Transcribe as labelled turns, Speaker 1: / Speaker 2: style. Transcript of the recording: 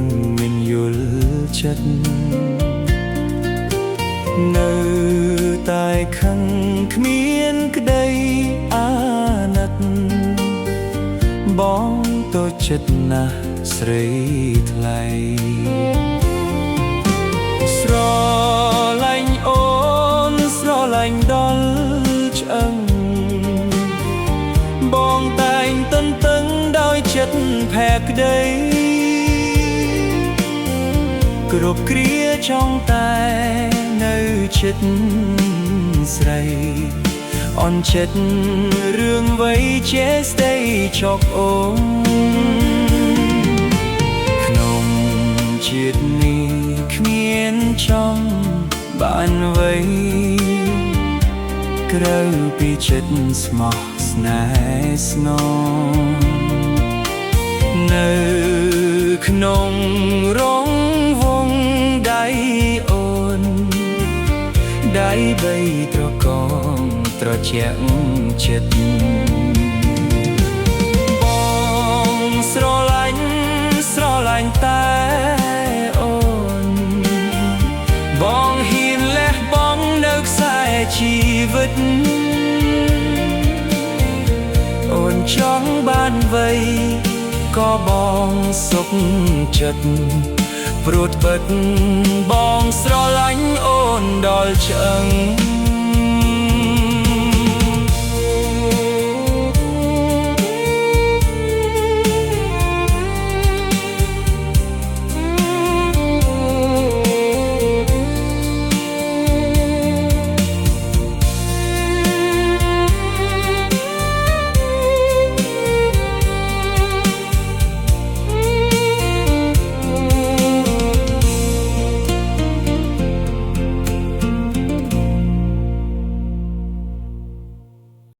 Speaker 1: នមិនយល់ចិត្តនៅតែខឹងគ្មានក្តីអាណិតបងតូចចិត្តណាស់ស្រីថ្លៃស្រឡាញ់អូនស្រឡាញ់ដល់ឆ្អឹងបងតែងទន្ទឹងដោយចិត្តផែក្តីគ្រប់គ្រាចង់តែនៅចិត្តស្រីអន់ចិត្តរឿងវ័យចេះស្ដីចកអូនក្នុងជាតិនេះគ្មានចង់បានអ្វីក្រៅពីចិត្តស្មោះស្នេហ៍ស្នងនៅក្នុងរងវងដៃអូនដៃបីត្រកងត្រជាក់ចិត្តបងស្រឡាញ់តែអូនបងហ៊ានលះបង់នៅខ្សែជីវិតអូនចង់បានអ្វីក៏បងសុខចិត្តព្រួតបិទបងស្រឡាញ់អូនដល់ឆ្អឹង